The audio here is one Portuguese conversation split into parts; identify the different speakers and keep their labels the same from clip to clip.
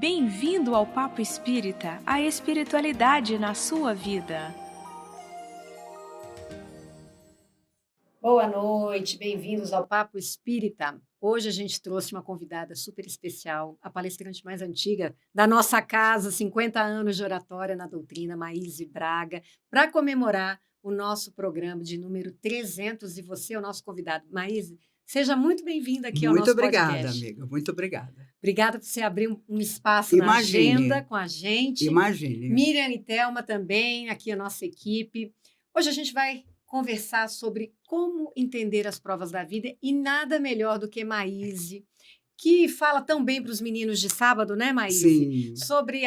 Speaker 1: Bem-vindo ao Papo Espírita, a espiritualidade na sua vida.
Speaker 2: Boa noite, bem-vindos ao Papo Espírita. Hoje a gente trouxe uma convidada super especial, a palestrante mais antiga da nossa casa, 50 anos de oratória na doutrina, Maíse Braga, para comemorar o nosso programa de número 300 e você é o nosso convidado. Maíse, seja muito bem-vinda aqui ao nosso podcast.
Speaker 3: Muito obrigada, amiga, muito obrigada.
Speaker 2: Obrigada por você abrir um espaço na agenda com a gente.
Speaker 3: Imagine.
Speaker 2: Miriam e Thelma também, aqui a nossa equipe. Hoje a gente vai conversar sobre como entender as provas da vida e nada melhor do que Maíse, que fala tão bem para os meninos de sábado, né, Maíse?
Speaker 3: Sim.
Speaker 2: Sobre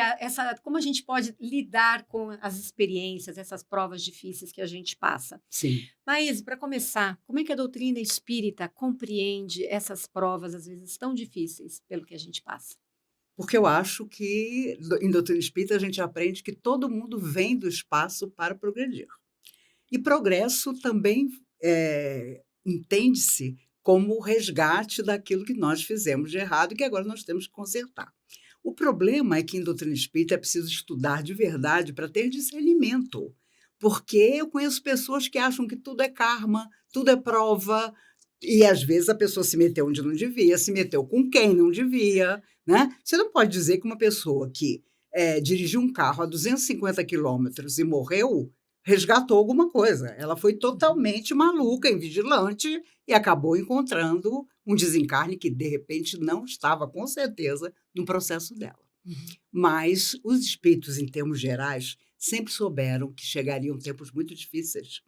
Speaker 2: como a gente pode lidar com as experiências, essas provas difíceis que a gente passa.
Speaker 3: Sim.
Speaker 2: Maíse, para começar, como é que a doutrina espírita compreende essas provas, às vezes, tão difíceis pelo que a gente passa?
Speaker 3: Porque eu acho que em doutrina espírita a gente aprende que todo mundo vem do espaço para progredir. E progresso também entende-se como o resgate daquilo que nós fizemos de errado e que agora nós temos que consertar. O problema é que em doutrina espírita é preciso estudar de verdade para ter discernimento, porque eu conheço pessoas que acham que tudo é karma, tudo é prova, e às vezes a pessoa se meteu onde não devia, se meteu com quem não devia, né? Você não pode dizer que uma pessoa que dirigiu um carro a 250 quilômetros e morreu resgatou alguma coisa. Ela foi totalmente maluca, invigilante, e acabou encontrando um desencarne que, de repente, não estava, com certeza, no processo dela. Mas os espíritos, em termos gerais, sempre souberam que chegariam tempos muito difíceis.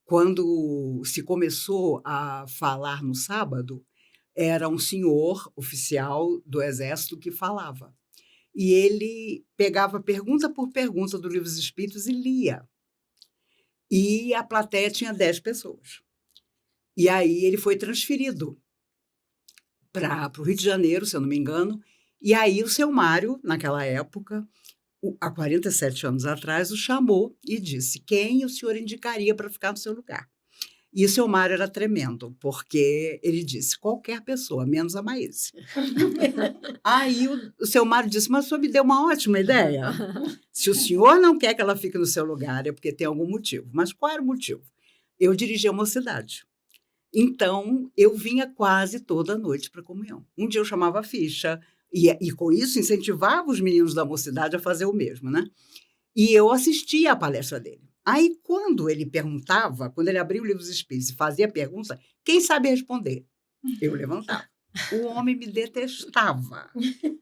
Speaker 3: Quando se começou a falar no sábado, era um senhor oficial do Exército que falava. E ele pegava pergunta por pergunta do Livro dos Espíritos e lia. E a plateia tinha 10 pessoas. E aí ele foi transferido para o Rio de Janeiro, se eu não me engano, e aí o seu Mário, naquela época, há 47 anos atrás, o chamou e disse quem o senhor indicaria para ficar no seu lugar. E o seu Mário era tremendo, porque ele disse qualquer pessoa, menos a Maíse. Aí o seu Mário disse, mas o senhor me deu uma ótima ideia. Se o senhor não quer que ela fique no seu lugar, é porque tem algum motivo. Mas qual era o motivo? Eu dirigia a mocidade. Então, eu vinha quase toda noite para a comunhão. Um dia eu chamava a ficha, e com isso incentivava os meninos da mocidade a fazer o mesmo, né? E eu assistia à palestra dele. Aí, quando ele perguntava, quando ele abria o Livro dos Espíritos e fazia a pergunta, quem sabe responder? Eu levantava. O homem me detestava,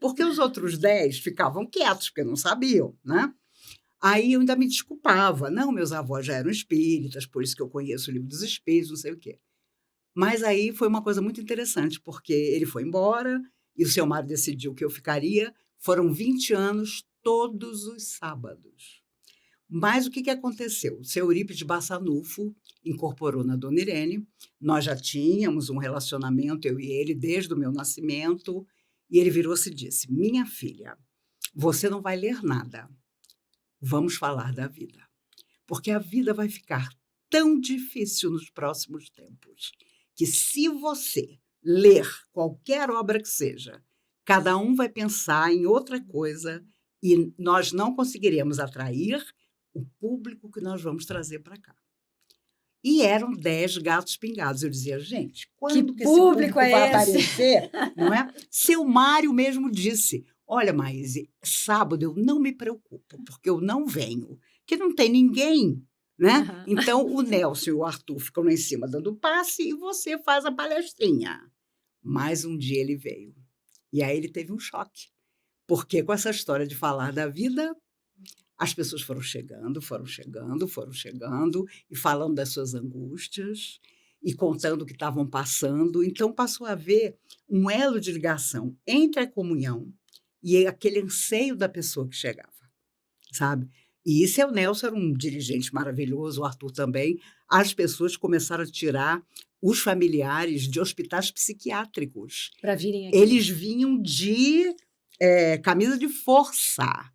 Speaker 3: porque os outros 10 ficavam quietos, porque não sabiam, né? Aí eu ainda me desculpava. Não, meus avós já eram espíritas, por isso que eu conheço o Livro dos Espíritos, não sei o quê. Mas aí foi uma coisa muito interessante, porque ele foi embora e o seu Mário decidiu que eu ficaria. Foram 20 anos todos os sábados. Mas o que aconteceu? O seu Eurípides Bassanufo incorporou na Dona Irene. Nós já tínhamos um relacionamento, eu e ele, desde o meu nascimento. E ele virou-se e disse, minha filha, você não vai ler nada. Vamos falar da vida. Porque a vida vai ficar tão difícil nos próximos tempos que se você ler qualquer obra que seja, cada um vai pensar em outra coisa e nós não conseguiremos atrair o público que nós vamos trazer para cá. E eram 10 gatos pingados. Eu dizia, gente, quando que esse público vai aparecer? Não é? Seu Mário mesmo disse, olha, Maíse, sábado eu não me preocupo, porque eu não venho, que não tem ninguém, né? Então, o Nelson e o Arthur ficam lá em cima dando passe e você faz a palestrinha. Mas um dia ele veio. E aí ele teve um choque, porque com essa história de falar da vida, as pessoas foram chegando e falando das suas angústias e contando o que estavam passando. Então, passou a haver um elo de ligação entre a comunhão e aquele anseio da pessoa que chegava, sabe? E isso o Nelson era um dirigente maravilhoso, o Arthur também. As pessoas começaram a tirar os familiares de hospitais psiquiátricos.
Speaker 2: Para virem aqui.
Speaker 3: Eles vinham de camisa de força,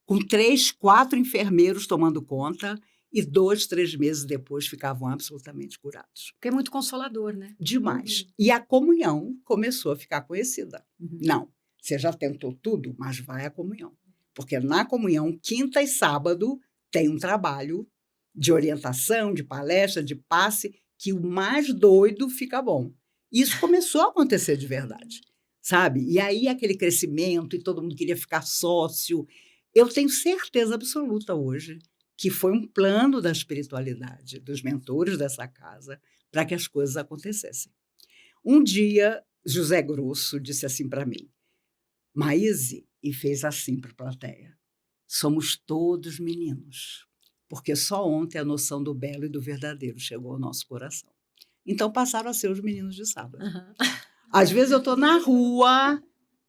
Speaker 3: com 3, 4 enfermeiros tomando conta, e 2, 3 meses depois ficavam absolutamente curados.
Speaker 2: Porque é muito consolador, né?
Speaker 3: Demais. E a comunhão começou a ficar conhecida. Não, Você já tentou tudo, mas vai à comunhão. Porque na comunhão, quinta e sábado, tem um trabalho de orientação, de palestra, de passe, que o mais doido fica bom. Isso começou a acontecer de verdade, sabe? E aí aquele crescimento, e todo mundo queria ficar sócio. Eu tenho certeza absoluta hoje que foi um plano da espiritualidade, dos mentores dessa casa, para que as coisas acontecessem. Um dia, José Grosso disse assim para mim, Maíse, e fez assim para a plateia, somos todos meninos, porque só ontem a noção do belo e do verdadeiro chegou ao nosso coração. Então passaram a ser os meninos de sábado.
Speaker 2: Aham.
Speaker 3: Às vezes eu estou na rua,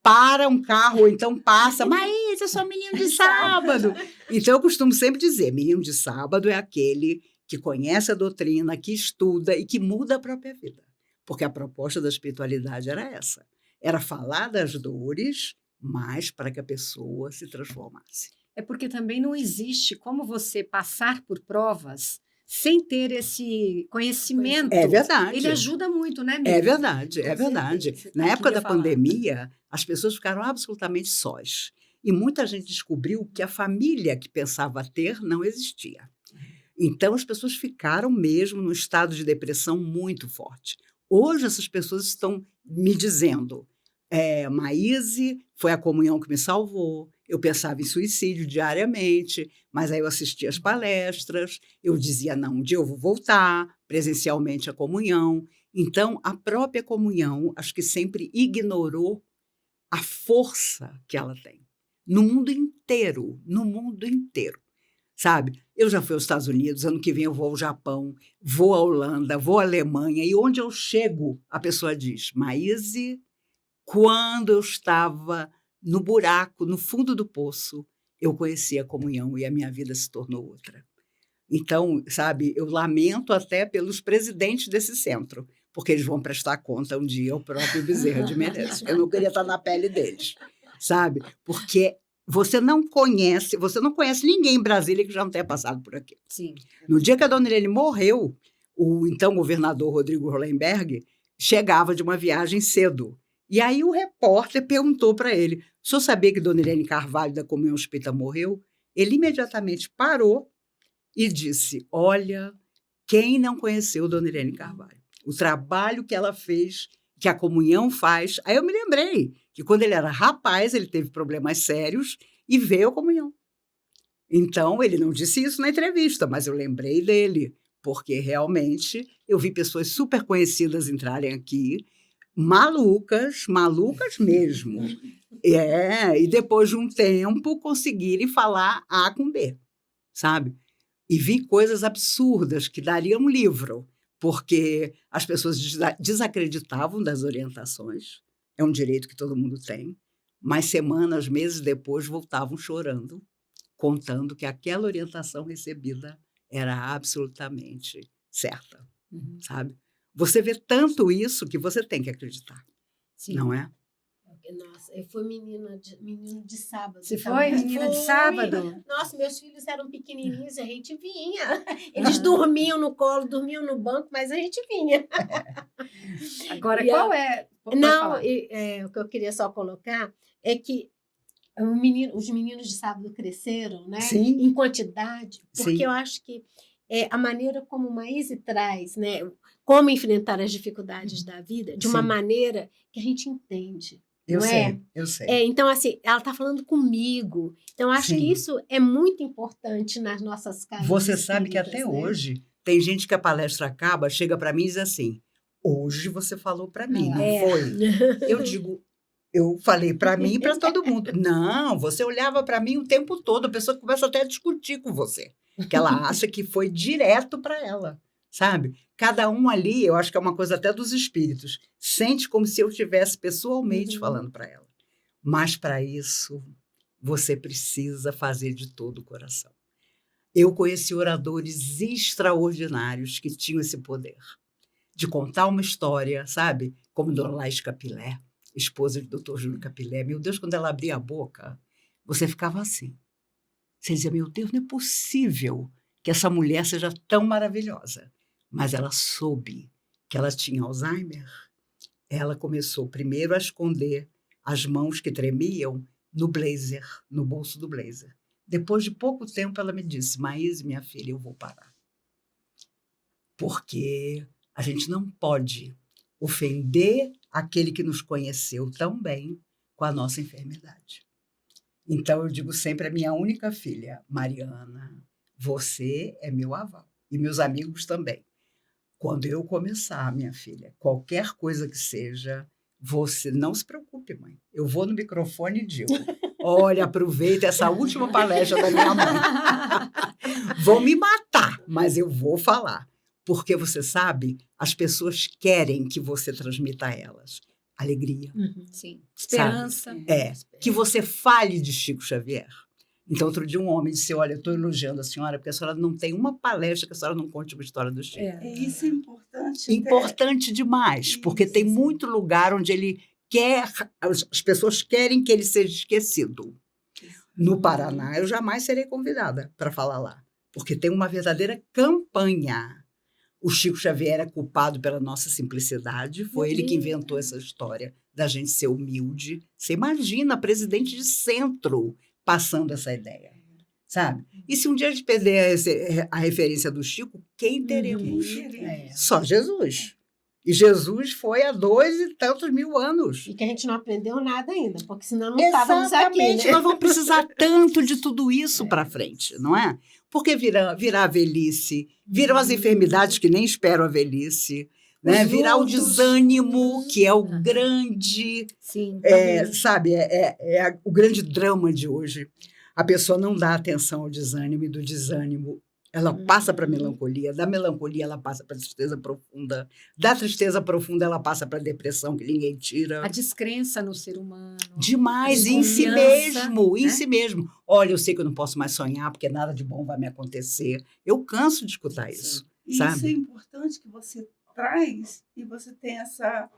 Speaker 3: para um carro, ou então passa, Maíse, eu sou menino de sábado. Então eu costumo sempre dizer, menino de sábado é aquele que conhece a doutrina, que estuda e que muda a própria vida. Porque a proposta da espiritualidade era essa. Era falar das dores, mas para que a pessoa se transformasse.
Speaker 2: É porque também não existe como você passar por provas sem ter esse conhecimento.
Speaker 3: É verdade.
Speaker 2: Ele ajuda muito, né,
Speaker 3: É
Speaker 2: Miriam?
Speaker 3: verdade, é
Speaker 2: Com
Speaker 3: verdade.
Speaker 2: certeza.
Speaker 3: Na
Speaker 2: Eu
Speaker 3: época
Speaker 2: queria
Speaker 3: da
Speaker 2: falar.
Speaker 3: pandemia, as pessoas ficaram absolutamente sós. E muita gente descobriu que a família que pensava ter não existia. Então, as pessoas ficaram mesmo num estado de depressão muito forte. Hoje, essas pessoas estão me dizendo, Maíse, foi a comunhão que me salvou, eu pensava em suicídio diariamente, mas aí eu assistia às palestras, eu dizia, não, um dia eu vou voltar presencialmente à comunhão. Então, a própria comunhão, acho que sempre ignorou a força que ela tem. No mundo inteiro, sabe? Eu já fui aos Estados Unidos, ano que vem eu vou ao Japão, vou à Holanda, vou à Alemanha, e onde eu chego, a pessoa diz, Maíse, quando eu estava no buraco, no fundo do poço, eu conheci a comunhão e a minha vida se tornou outra. Então, sabe, eu lamento até pelos presidentes desse centro, porque eles vão prestar conta um dia ao próprio Bezerra de Menezes. Eu não queria estar na pele deles, sabe? Porque você não conhece ninguém em Brasília que já não tenha passado por aqui.
Speaker 2: Sim.
Speaker 3: No dia que a dona Irene morreu, o então governador Rodrigo Hollenberg chegava de uma viagem cedo. E aí o repórter perguntou para ele, o senhor sabia que dona Irene Carvalho da Comunhão Espírita morreu? Ele imediatamente parou e disse, olha, quem não conheceu dona Irene Carvalho? O trabalho que ela fez, que a comunhão faz. Aí eu me lembrei que quando ele era rapaz, ele teve problemas sérios e veio à comunhão. Então, ele não disse isso na entrevista, mas eu lembrei dele, porque realmente eu vi pessoas super conhecidas entrarem aqui, malucas mesmo. E depois de um tempo conseguirem falar A com B, sabe? E vi coisas absurdas que dariam um livro, porque as pessoas desacreditavam das orientações, é um direito que todo mundo tem, mas semanas, meses depois voltavam chorando, contando que aquela orientação recebida era absolutamente certa, sabe? Você vê tanto isso que você tem que acreditar,
Speaker 2: Sim.
Speaker 3: não é?
Speaker 4: Nossa, eu fui menino de sábado.
Speaker 2: Você
Speaker 4: também.
Speaker 2: foi menina de
Speaker 4: Fui.
Speaker 2: sábado?
Speaker 4: Nossa, meus filhos eram pequenininhos, a gente vinha. Eles dormiam no colo, dormiam no banco, mas a gente vinha.
Speaker 2: Agora,
Speaker 4: E a-
Speaker 2: qual é? Pode
Speaker 4: Não,
Speaker 2: falar.
Speaker 4: o que eu queria só colocar é que os meninos de sábado cresceram, né?
Speaker 3: Sim.
Speaker 4: Em quantidade, porque
Speaker 3: Sim.
Speaker 4: eu acho que a maneira como o Maíse traz, né? Como enfrentar as dificuldades da vida, de uma
Speaker 3: Sim.
Speaker 4: maneira que a gente entende.
Speaker 3: Eu
Speaker 4: não
Speaker 3: sei, eu sei.
Speaker 4: Então, assim, ela está falando comigo. Então, acho
Speaker 3: Sim.
Speaker 4: que isso é muito importante nas nossas casas.
Speaker 3: Você sabe que até
Speaker 4: espíritas, né?
Speaker 3: hoje tem gente que a palestra acaba, chega para mim e diz assim, hoje você falou para mim, não foi? Eu digo, eu falei para mim e para todo mundo. Não, você olhava para mim o tempo todo, a pessoa começa até a discutir com você, que ela acha que foi direto para ela, sabe? Cada um ali, eu acho que é uma coisa até dos espíritos, sente como se eu estivesse pessoalmente falando para ela. Mas para isso, você precisa fazer de todo o coração. Eu conheci oradores extraordinários que tinham esse poder de contar uma história, sabe? Como Dona Laís Capilé, esposa de Dr. Júlio Capilé. Meu Deus, quando ela abria a boca, você ficava assim. Você dizia, meu Deus, não é possível que essa mulher seja tão maravilhosa. Mas ela soube que ela tinha Alzheimer. Ela começou primeiro a esconder as mãos que tremiam no blazer, no bolso do blazer. Depois de pouco tempo, ela me disse, Maíse, minha filha, eu vou parar. Porque a gente não pode ofender aquele que nos conheceu tão bem com a nossa enfermidade. Então, eu digo sempre à minha única filha, Mariana, você é meu aval. E meus amigos também. Quando eu começar, minha filha, qualquer coisa que seja, você não se preocupe, mãe. Eu vou no microfone e digo, olha, aproveita essa última palestra da minha mãe. Vou me matar, mas eu vou falar. Porque você sabe, as pessoas querem que você transmita a elas alegria.
Speaker 2: Sim. Esperança.
Speaker 3: Que você fale de Chico Xavier. Então, outro dia um homem disse, olha, eu estou elogiando a senhora porque a senhora não tem uma palestra que a senhora não conte uma história do Chico.
Speaker 5: Isso é importante.
Speaker 3: Importante demais, porque tem muito lugar onde ele quer, as pessoas querem que ele seja esquecido. No Paraná, eu jamais serei convidada para falar lá, porque tem uma verdadeira campanha. O Chico Xavier é culpado pela nossa simplicidade, foi ele que inventou essa história da gente ser humilde. Você imagina, presidente de centro passando essa ideia, sabe? E se um dia a gente perder a referência do Chico, quem teremos? Só Jesus. E Jesus foi há 2 e tantos mil anos.
Speaker 4: E que a gente não aprendeu nada ainda, porque senão não estávamos aqui,
Speaker 3: Exatamente,
Speaker 4: né?
Speaker 3: nós vamos precisar tanto de tudo isso para frente, não é? Porque virá a velhice, viram as enfermidades que nem esperam a velhice, né? Virá o desânimo, que é o grande, sabe, o grande drama de hoje. A pessoa não dá atenção ao desânimo, e do desânimo ela passa para a melancolia, da melancolia ela passa para a tristeza profunda, da tristeza profunda ela passa para a depressão que ninguém tira.
Speaker 2: A descrença no ser humano.
Speaker 3: Demais, em si mesmo, em si mesmo. Olha, eu sei que eu não posso mais sonhar porque nada de bom vai me acontecer. Eu canso de escutar isso, sabe?
Speaker 5: Isso é importante que você traz e você tem essa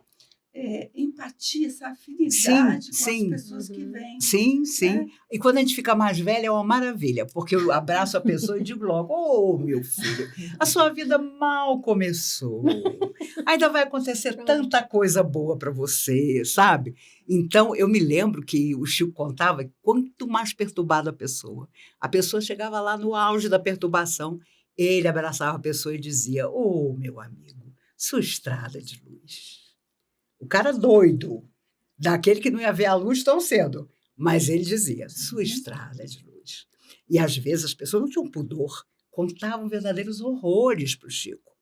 Speaker 5: empatia, essa afinidade com as pessoas que vêm.
Speaker 3: Sim, sim. Né? E quando a gente fica mais velha é uma maravilha, porque eu abraço a pessoa e digo logo, ô, meu filho, a sua vida mal começou. Ainda vai acontecer tanta coisa boa para você, sabe? Então, eu me lembro que o Chico contava que quanto mais perturbada a pessoa chegava lá no auge da perturbação, ele abraçava a pessoa e dizia, ô, meu amigo, sua estrada de luz. O cara doido, daquele que não ia ver a luz tão cedo. Mas ele dizia, sua estrada de luz. E, às vezes, as pessoas não tinham pudor, contavam verdadeiros horrores para o Chico.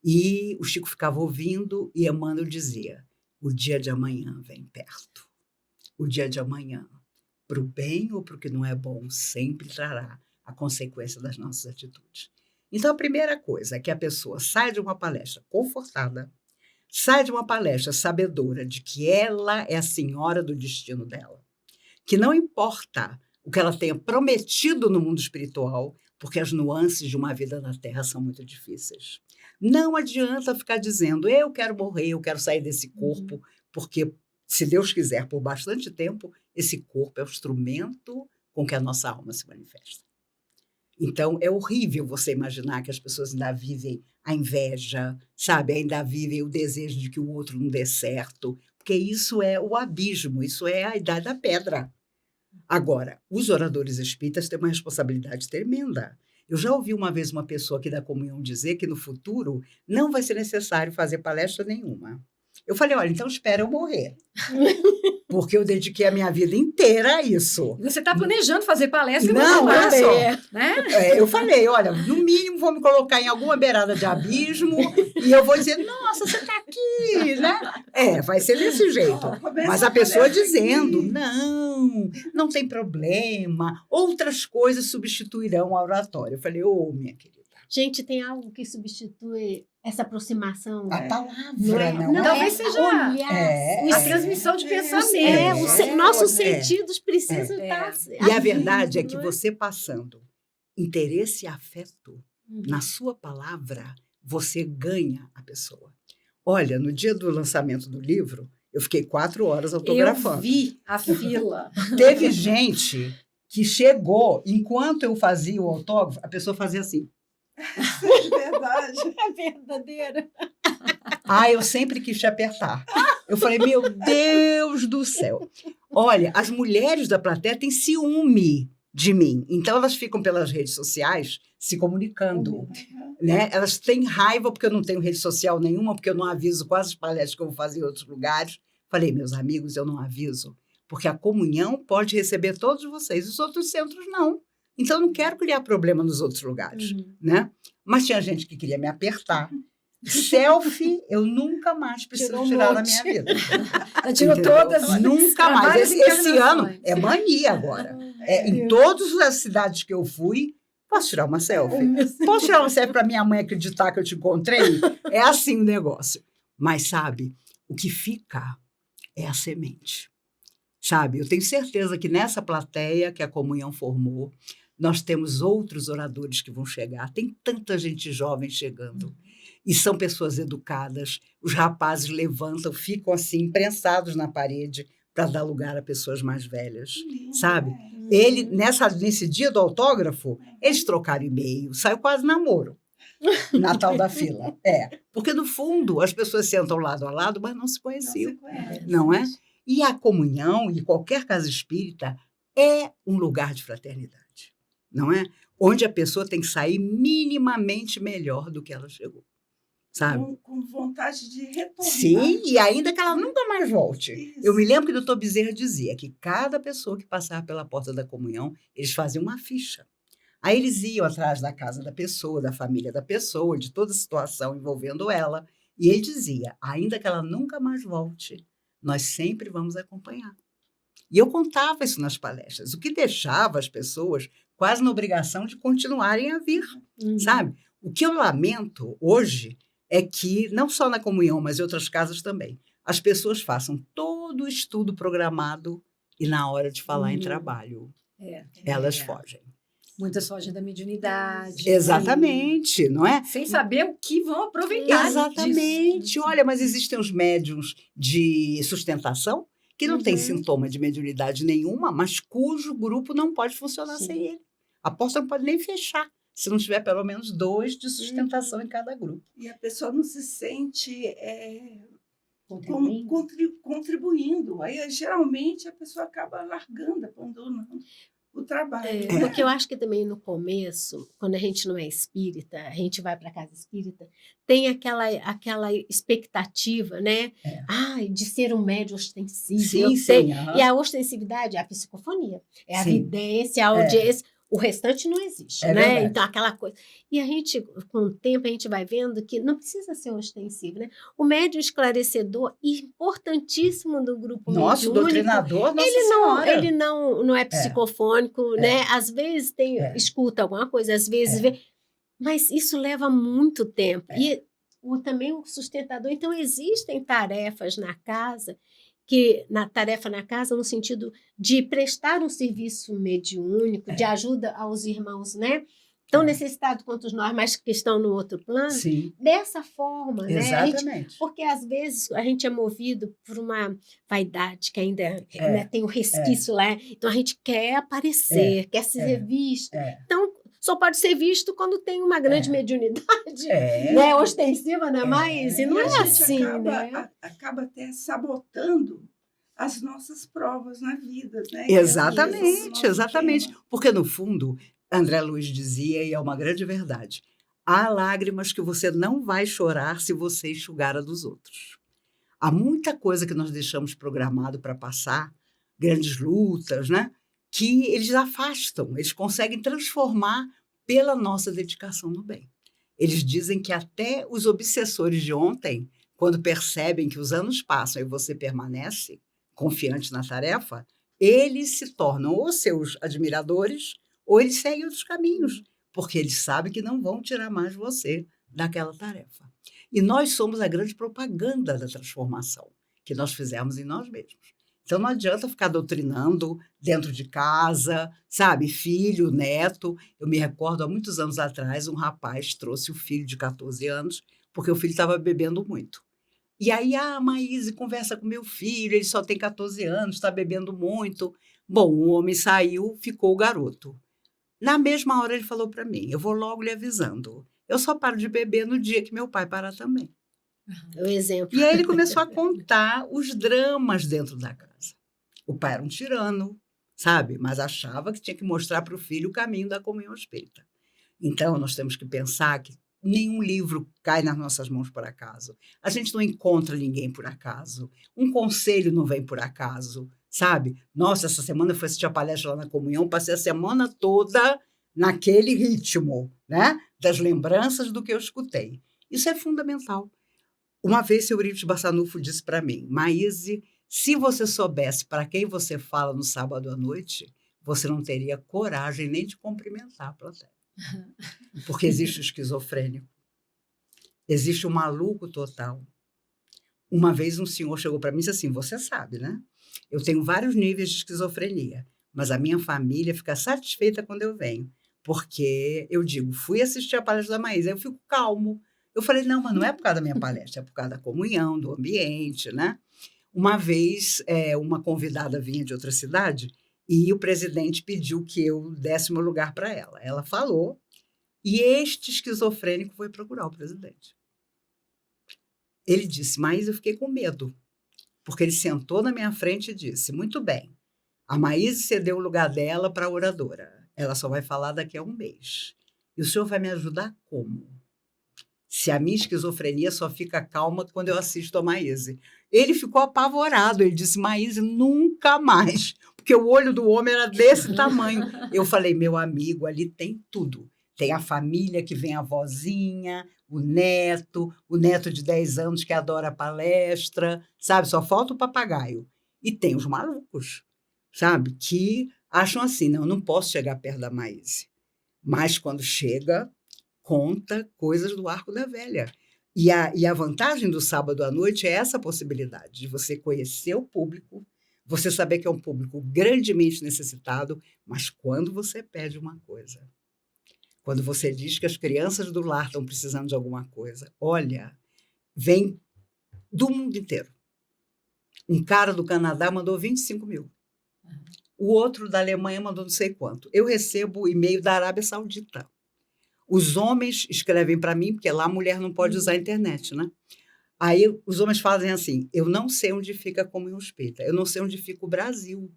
Speaker 3: E o Chico ficava ouvindo e Emmanuel dizia, o dia de amanhã vem perto. O dia de amanhã, para o bem ou para o que não é bom, sempre trará a consequência das nossas atitudes. Então, a primeira coisa é que a pessoa sai de uma palestra confortada, sai de uma palestra sabedora de que ela é a senhora do destino dela, que não importa o que ela tenha prometido no mundo espiritual, porque as nuances de uma vida na Terra são muito difíceis. Não adianta ficar dizendo, eu quero morrer, eu quero sair desse corpo, porque, se Deus quiser, por bastante tempo, esse corpo é o instrumento com que a nossa alma se manifesta. Então, é horrível você imaginar que as pessoas ainda vivem a inveja, sabe? Ainda vivem o desejo de que o outro não dê certo, porque isso é o abismo, isso é a idade da pedra. Agora, os oradores espíritas têm uma responsabilidade tremenda. Eu já ouvi uma vez uma pessoa aqui da comunhão dizer que no futuro não vai ser necessário fazer palestra nenhuma. Eu falei, olha, então espera eu morrer. Porque eu dediquei a minha vida inteira a isso.
Speaker 2: Você está planejando fazer palestra?
Speaker 3: Não, olha só.
Speaker 2: Né?
Speaker 3: Eu falei, olha, no mínimo vou me colocar em alguma beirada de abismo e eu vou dizer, nossa, você está aqui, né? Vai ser desse jeito. Mas a pessoa dizendo, não tem problema, outras coisas substituirão a oratória. Eu falei, minha querida.
Speaker 4: Gente, tem algo que substitui essa aproximação?
Speaker 3: A palavra,
Speaker 4: não
Speaker 2: talvez seja
Speaker 4: a
Speaker 2: transmissão de pensamento.
Speaker 4: Nossos sentidos precisam estar...
Speaker 3: E a verdade é que você passando interesse e afeto na sua palavra, você ganha a pessoa. Olha, no dia do lançamento do livro, eu fiquei 4 horas autografando.
Speaker 2: Eu vi a fila.
Speaker 3: Teve gente que chegou, enquanto eu fazia o autógrafo, a pessoa fazia assim.
Speaker 5: É verdade.
Speaker 4: É verdadeira.
Speaker 3: Eu sempre quis te apertar. Eu falei, meu Deus do céu. Olha, as mulheres da plateia têm ciúme de mim. Então, elas ficam pelas redes sociais se comunicando. Né? Elas têm raiva porque eu não tenho rede social nenhuma, porque eu não aviso quase as palestras que eu vou fazer em outros lugares. Falei, meus amigos, eu não aviso, porque a comunhão pode receber todos vocês, os outros centros não. Então, eu não quero criar problema nos outros lugares. Né? Mas tinha gente que queria me apertar. Selfie, eu nunca mais preciso tirar da minha vida.
Speaker 2: Ela tirou todas.
Speaker 3: Nunca mais.
Speaker 2: várias
Speaker 3: Esse ano
Speaker 2: encarnações.
Speaker 3: é mania agora. Em todas as cidades que eu fui, posso tirar uma selfie? Posso tirar uma selfie para minha mãe acreditar que eu te encontrei? É assim o negócio. Mas, sabe, o que fica é a semente. Sabe, eu tenho certeza que nessa plateia que a comunhão formou, nós temos outros oradores que vão chegar. Tem tanta gente jovem chegando. E são pessoas educadas. Os rapazes levantam, ficam assim, imprensados na parede para dar lugar a pessoas mais velhas, sabe? Nesse dia do autógrafo, eles trocaram e-mail, saiu quase namoro. Natal da fila. Porque, no fundo, as pessoas sentam lado a lado, mas não se conheciam. Não é? E a comunhão, e qualquer casa espírita, é um lugar de fraternidade. Não é? Onde a pessoa tem que sair minimamente melhor do que ela chegou. Sabe?
Speaker 5: Com vontade de retornar.
Speaker 3: Sim, e ainda que ela nunca mais volte.
Speaker 5: Isso.
Speaker 3: Eu me lembro que o doutor Bezerra dizia que cada pessoa que passava pela porta da comunhão, eles faziam uma ficha. Aí eles iam atrás da casa da pessoa, da família da pessoa, de toda a situação envolvendo ela. E ele dizia, ainda que ela nunca mais volte, nós sempre vamos acompanhar. E eu contava isso nas palestras, o que deixava as pessoas quase na obrigação de continuarem a vir, sabe? O que eu lamento hoje é que, não só na comunhão, mas em outras casas também, as pessoas façam todo o estudo programado e na hora de falar em trabalho, elas fogem.
Speaker 2: Muitas fogem da mediunidade.
Speaker 3: Exatamente, não é?
Speaker 2: Sem saber o que vão aproveitar.
Speaker 3: Exatamente.
Speaker 2: Disso.
Speaker 3: Olha, mas existem os médiuns de sustentação que não têm sintoma de mediunidade nenhuma, mas cujo grupo não pode funcionar sem ele. A porta não pode nem fechar se não tiver pelo menos 2 de sustentação em cada grupo.
Speaker 5: E a pessoa não se sente
Speaker 2: Contribuindo.
Speaker 5: contribuindo. Aí, geralmente, a pessoa acaba largando, abandonando o trabalho.
Speaker 4: Porque eu acho que também no começo, quando a gente não é espírita, a gente vai para a casa espírita, tem aquela expectativa, né? De ser um médium ostensivo.
Speaker 3: Sim.
Speaker 4: E a ostensividade é a psicofonia, é a
Speaker 3: Sim.
Speaker 4: vidência, a audiência. O restante não existe, né?
Speaker 3: Verdade.
Speaker 4: Então, aquela coisa. E a gente, com o tempo, a gente vai vendo que não precisa ser ostensivo, né? O médium esclarecedor, importantíssimo do grupo
Speaker 3: Nosso
Speaker 4: mediúnico,
Speaker 3: doutrinador, Nossa
Speaker 4: ele
Speaker 3: Senhora.
Speaker 4: ele não é psicofônico, né? Às vezes escuta alguma coisa, às vezes vê, mas isso leva muito tempo. E também o sustentador. Então, existem tarefas na casa, tarefa na casa no sentido de prestar um serviço mediúnico, de ajuda aos irmãos, né? Tão necessitados quanto nós, mas que estão no outro plano.
Speaker 3: Sim.
Speaker 4: Dessa forma, né?
Speaker 3: Exatamente.
Speaker 4: Porque às vezes a gente é movido por uma vaidade que ainda tem um resquício lá. Então a gente quer aparecer, quer ser visto. Então só pode ser visto quando tem uma grande mediunidade, né? Ostensiva, né? Mas e não
Speaker 5: E
Speaker 4: é
Speaker 5: a gente
Speaker 4: assim,
Speaker 5: acaba,
Speaker 4: né?
Speaker 5: acaba até sabotando as nossas provas na vida, né?
Speaker 3: Exatamente. Porque, no fundo, André Luiz dizia, e é uma grande verdade, há lágrimas que você não vai chorar se você enxugar a dos outros. Há muita coisa que nós deixamos programado para passar, grandes lutas, né? Que eles afastam, eles conseguem transformar pela nossa dedicação no bem. Eles dizem que até os obsessores de ontem, quando percebem que os anos passam e você permanece confiante na tarefa, eles se tornam ou seus admiradores ou eles seguem outros caminhos, porque eles sabem que não vão tirar mais você daquela tarefa. E nós somos a grande propaganda da transformação que nós fizemos em nós mesmos. Então, não adianta ficar doutrinando dentro de casa, sabe? Filho, neto. Eu me recordo, há muitos anos atrás, um rapaz trouxe o filho de 14 anos, porque o filho estava bebendo muito. E aí, Maíse, conversa com meu filho, ele só tem 14 anos, está bebendo muito. Bom, o homem saiu, ficou o garoto. Na mesma hora, ele falou para mim, eu vou logo lhe avisando, eu só paro de beber no dia que meu pai parar também.
Speaker 4: O exemplo.
Speaker 3: E aí ele começou a contar os dramas dentro da casa. O pai era um tirano, sabe? Mas achava que tinha que mostrar para o filho o caminho da comunhão espírita. Então, nós temos que pensar que nenhum livro cai nas nossas mãos por acaso. A gente não encontra ninguém por acaso. Um conselho não vem por acaso, sabe? Nossa, essa semana eu fui assistir a palestra lá na comunhão, passei a semana toda naquele ritmo, né? Das lembranças do que eu escutei. Isso é fundamental. Uma vez, o seu Eurípides Barçanufo disse para mim, Maíse, se você soubesse para quem você fala no sábado à noite, você não teria coragem nem de cumprimentar a plateia. Porque existe o esquizofrênico, existe o maluco total. Uma vez um senhor chegou para mim e disse assim, você sabe, né? Eu tenho vários níveis de esquizofrenia, mas a minha família fica satisfeita quando eu venho, porque eu digo, fui assistir a palestra da Maísa, aí eu fico calmo. Eu falei, não, mas não é por causa da minha palestra, é por causa da comunhão, do ambiente, né? Uma vez, uma convidada vinha de outra cidade e o presidente pediu que eu desse meu lugar para ela. Ela falou e este esquizofrênico foi procurar o presidente. Ele disse, mas eu fiquei com medo, porque ele sentou na minha frente e disse, muito bem, a Maíse cedeu o lugar dela para a oradora. Ela só vai falar daqui a um mês. E o senhor vai me ajudar como? Se a minha esquizofrenia só fica calma quando eu assisto a Maíse. Ele ficou apavorado, ele disse, Maíse, nunca mais, porque o olho do homem era desse tamanho. Eu falei, meu amigo, ali tem tudo. Tem a família que vem a vozinha, o neto de 10 anos que adora a palestra, sabe? Só falta o papagaio. E tem os malucos, sabe? Que acham assim, não, eu não posso chegar perto da Maíse. Mas quando chega, conta coisas do Arco da Velha. E a vantagem do sábado à noite é essa possibilidade de você conhecer o público, você saber que é um público grandemente necessitado, mas quando você pede uma coisa, quando você diz que as crianças do lar estão precisando de alguma coisa, olha, vem do mundo inteiro. Um cara do Canadá mandou 25 mil. O outro da Alemanha mandou não sei quanto. Eu recebo e-mail da Arábia Saudita. Os homens escrevem para mim, porque lá a mulher não pode usar a internet, né? Aí os homens fazem assim, eu não sei onde fica a Comunhão Espírita, eu não sei onde fica o Brasil,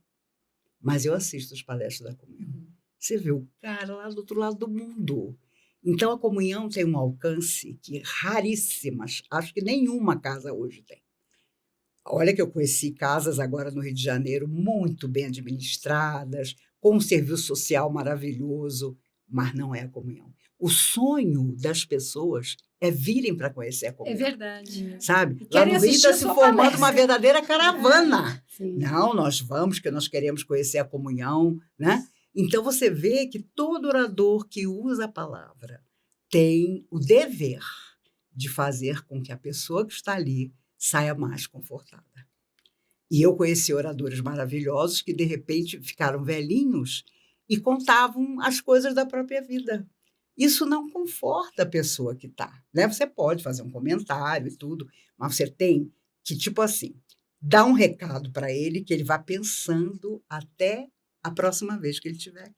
Speaker 3: mas eu assisto as palestras da Comunhão. Você vê o cara lá do outro lado do mundo. Então, a comunhão tem um alcance que raríssimas, acho que nenhuma casa hoje tem. Olha que eu conheci casas agora no Rio de Janeiro muito bem administradas, com um serviço social maravilhoso, mas não é a comunhão. O sonho das pessoas é virem para conhecer a comunhão.
Speaker 2: É verdade.
Speaker 3: Sabe? Lá no Rio está se formando uma verdadeira caravana.
Speaker 2: Sim.
Speaker 3: Não, nós vamos, porque nós queremos conhecer a comunhão, né? Então, você vê que todo orador que usa a palavra tem o dever de fazer com que a pessoa que está ali saia mais confortada. E eu conheci oradores maravilhosos que, de repente, ficaram velhinhos e contavam as coisas da própria vida. Isso não conforta a pessoa que está, né? Você pode fazer um comentário e tudo, mas você tem que, tipo assim, dar um recado para ele que ele vá pensando até a próxima vez que ele estiver aqui.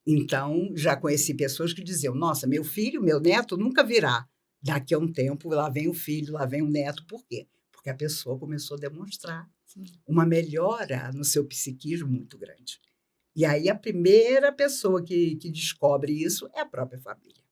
Speaker 3: Então, já conheci pessoas que diziam, nossa, meu filho, meu neto nunca virá. Daqui a um tempo, lá vem o filho, lá vem o neto. Por quê? Porque a pessoa começou a demonstrar uma melhora no seu psiquismo muito grande. E aí, a primeira pessoa que descobre isso é a própria família.